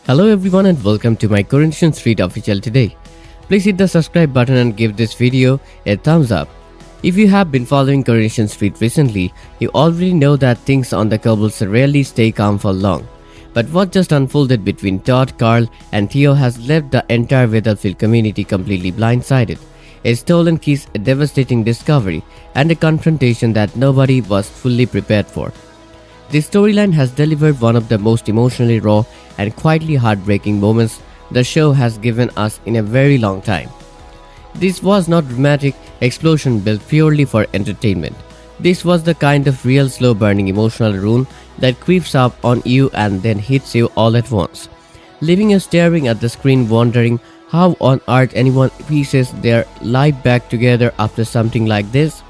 Hello everyone and welcome to my Coronation Street official today. Please hit the subscribe button and give this video a thumbs up. If you have been following Coronation Street recently, you already know that things on the cobbles rarely stay calm for long. But what just unfolded between Todd, Carl and Theo has left the entire Weatherfield community completely blindsided. A stolen keys, a devastating discovery, and a confrontation that nobody was fully prepared for. This storyline has delivered one of the most emotionally raw and quietly heartbreaking moments the show has given us in a very long time. This was not dramatic explosion built purely for entertainment. This was the kind of real slow burning emotional ruin that creeps up on you and then hits you all at once, leaving you staring at the screen wondering how on earth anyone pieces their life back together after something like this.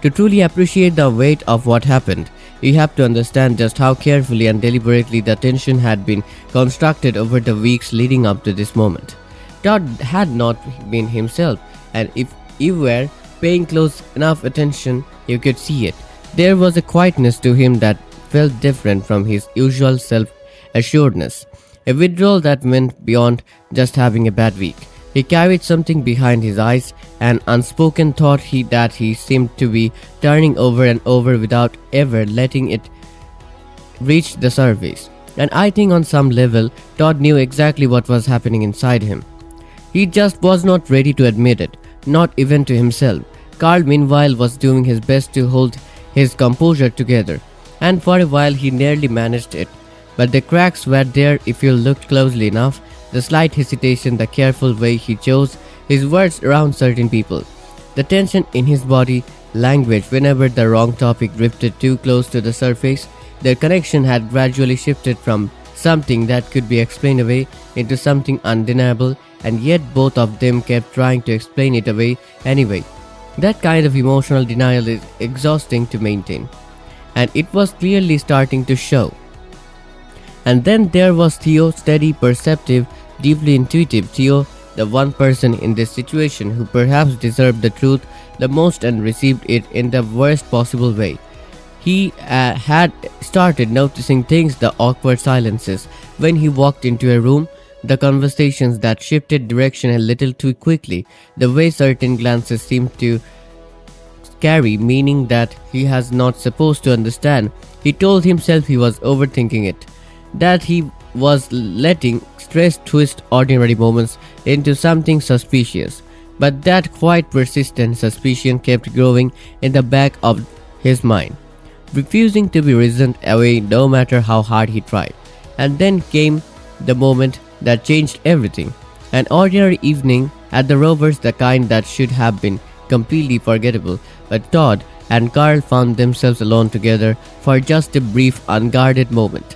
To truly appreciate the weight of what happened, you have to understand just how carefully and deliberately the tension had been constructed over the weeks leading up to this moment. Todd had not been himself, and if you were paying close enough attention, you could see it. There was a quietness to him that felt different from his usual self-assuredness, a withdrawal that went beyond just having a bad week. He carried something behind his eyes, an unspoken thought that he seemed to be turning over and over without ever letting it reach the surface. And I think on some level, Todd knew exactly what was happening inside him. He just was not ready to admit it, not even to himself. Carl, meanwhile, was doing his best to hold his composure together, and for a while he nearly managed it. But the cracks were there if you looked closely enough. The slight hesitation, the careful way he chose his words around certain people, the tension in his body language whenever the wrong topic drifted too close to the surface. Their connection had gradually shifted from something that could be explained away into something undeniable, and yet both of them kept trying to explain it away anyway. That kind of emotional denial is exhausting to maintain, and it was clearly starting to show. And then there was Theo, steady, perceptive, deeply intuitive Theo, the one person in this situation who perhaps deserved the truth the most and received it in the worst possible way. He had started noticing things, the awkward silences when he walked into a room, the conversations that shifted direction a little too quickly, the way certain glances seemed to carry meaning that he was not supposed to understand. He told himself he was overthinking it, that he was letting stress twist ordinary moments into something suspicious. But that quite persistent suspicion kept growing in the back of his mind, refusing to be reasoned away no matter how hard he tried. And then came the moment that changed everything. An ordinary evening at the Rovers, the kind that should have been completely forgettable, but Todd and Carl found themselves alone together for just a brief, unguarded moment.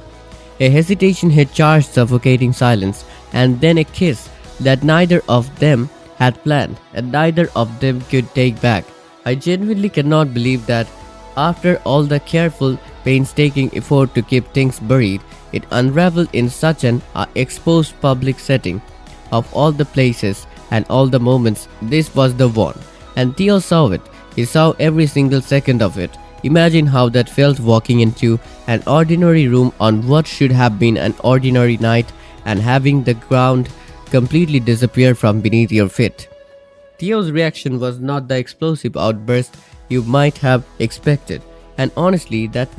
A hesitation had charged suffocating silence, and then a kiss that neither of them had planned and neither of them could take back. I genuinely cannot believe that after all the careful, painstaking effort to keep things buried, it unraveled in such an exposed public setting. Of all the places and all the moments, this was the one. And Theo saw it. He saw every single second of it. Imagine how that felt, walking into an ordinary room on what should have been an ordinary night and having the ground completely disappear from beneath your feet. Theo's reaction was not the explosive outburst you might have expected, and honestly, that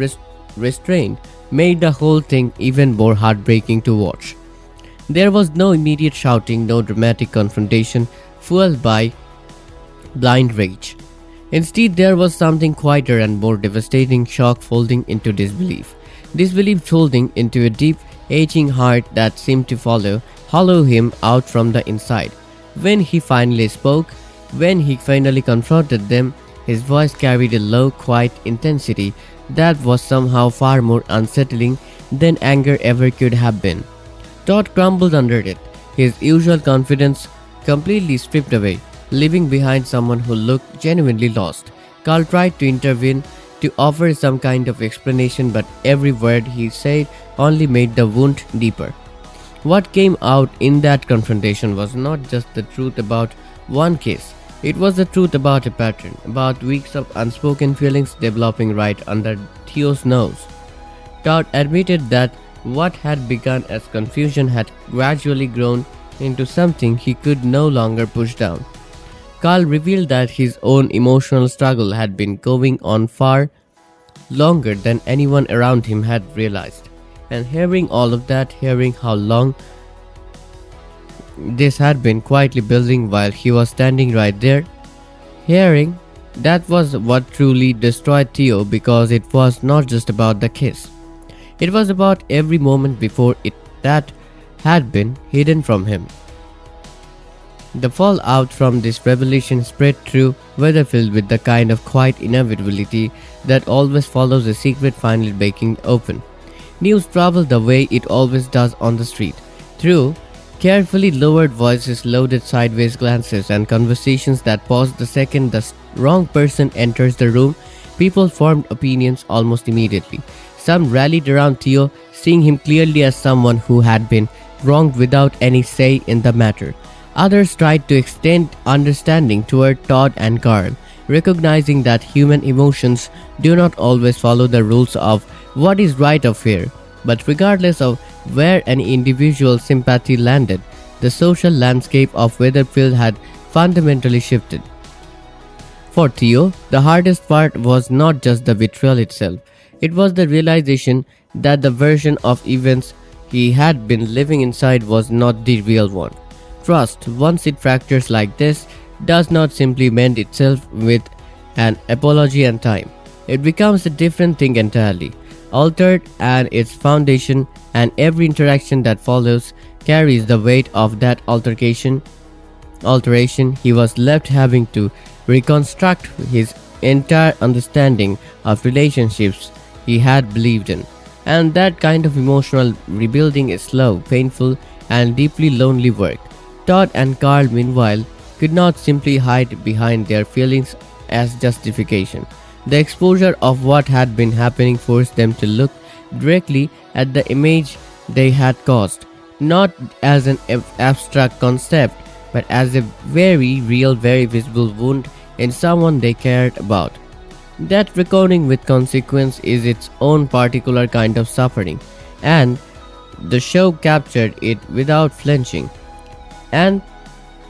restraint made the whole thing even more heartbreaking to watch. There was no immediate shouting, no dramatic confrontation fueled by blind rage. Instead, there was something quieter and more devastating, shock folding into disbelief. Disbelief folding into a deep, aching heart that seemed to hollow him out from the inside. When he finally spoke, when he finally confronted them, his voice carried a low, quiet intensity that was somehow far more unsettling than anger ever could have been. Todd crumbled under it, his usual confidence completely stripped away, leaving behind someone who looked genuinely lost. Carl tried to intervene, to offer some kind of explanation, but every word he said only made the wound deeper. What came out in that confrontation was not just the truth about one case. It was the truth about a pattern, about weeks of unspoken feelings developing right under Theo's nose. Todd admitted that What had begun as confusion had gradually grown into something he could no longer push down. Carl revealed that his own emotional struggle had been going on far longer than anyone around him had realized. And hearing all of that, hearing how long this had been quietly building while he was standing right there, hearing that was what truly destroyed Theo, because it was not just about the kiss. It was about every moment before it that had been hidden from him. The fallout from this revelation spread through Weatherfield with the kind of quiet inevitability that always follows a secret finally breaking open. News traveled the way it always does on the street, through carefully lowered voices, loaded sideways glances, and conversations that pause the second the wrong person enters the room. People formed opinions almost immediately. Some rallied around Theo, seeing him clearly as someone who had been wronged without any say in the matter. Others tried to extend understanding toward Todd and Carl, recognizing that human emotions do not always follow the rules of what is right or fair. But regardless of where an individual's sympathy landed, the social landscape of Weatherfield had fundamentally shifted. For Theo, the hardest part was not just the betrayal itself, it was the realization that the version of events he had been living inside was not the real one. Trust, once it fractures like this, does not simply mend itself with an apology and time. It becomes a different thing entirely, altered, and its foundation and every interaction that follows carries the weight of that alteration. He was left having to reconstruct his entire understanding of relationships he had believed in. And that kind of emotional rebuilding is slow, painful, and deeply lonely work. Todd and Carl, meanwhile, could not simply hide behind their feelings as justification. The exposure of what had been happening forced them to look directly at the image they had caused, not as an abstract concept, but as a very real, very visible wound in someone they cared about. That reckoning with consequence is its own particular kind of suffering, and the show captured it without flinching. And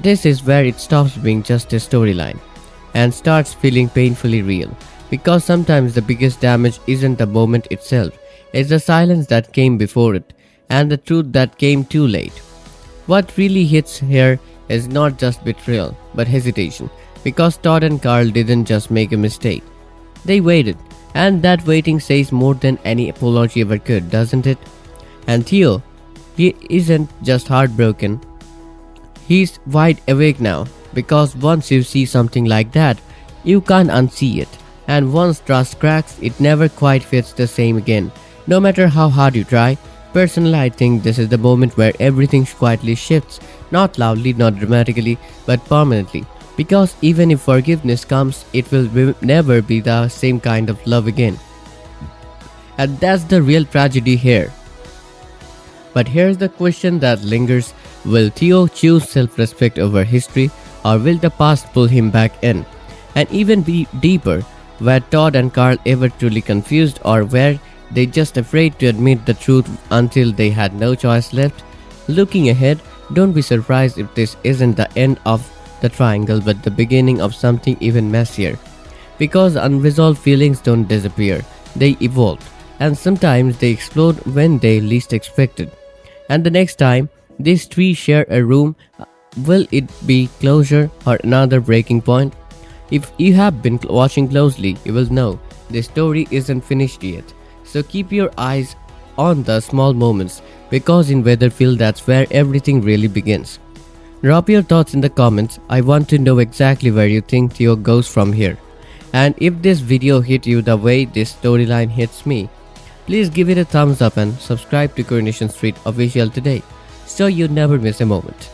this is where it stops being just a storyline and starts feeling painfully real, because sometimes the biggest damage isn't the moment itself, it's the silence that came before it and the truth that came too late. What really hits here is not just betrayal, but hesitation, because Todd and Carl didn't just make a mistake. They waited, and that waiting says more than any apology ever could, doesn't it? And Theo, he isn't just heartbroken, he's wide awake now, because once you see something like that, you can't unsee it. And once trust cracks, it never quite fits the same again, no matter how hard you try. Personally, I think this is the moment where everything quietly shifts, not loudly, not dramatically, but permanently. Because even if forgiveness comes, it will never be the same kind of love again. And that's the real tragedy here. But here's the question that lingers. Will Theo choose self-respect over history, or will the past pull him back in? And even be deeper, were Todd and Carl ever truly confused, or were they just afraid to admit the truth until they had no choice left? Looking ahead, don't be surprised if this isn't the end of the triangle but the beginning of something even messier. Because unresolved feelings don't disappear, they evolve, and sometimes they explode when they least expected. And the next time these three share a room, will it be closure or another breaking point? If you have been watching closely, you will know the story isn't finished yet. So keep your eyes on the small moments, because in Weatherfield that's where everything really begins. Drop your thoughts in the comments. I want to know exactly where you think Theo goes from here. And if this video hit you the way this storyline hits me, please give it a thumbs up and subscribe to Coronation Street Official today, so you never miss a moment.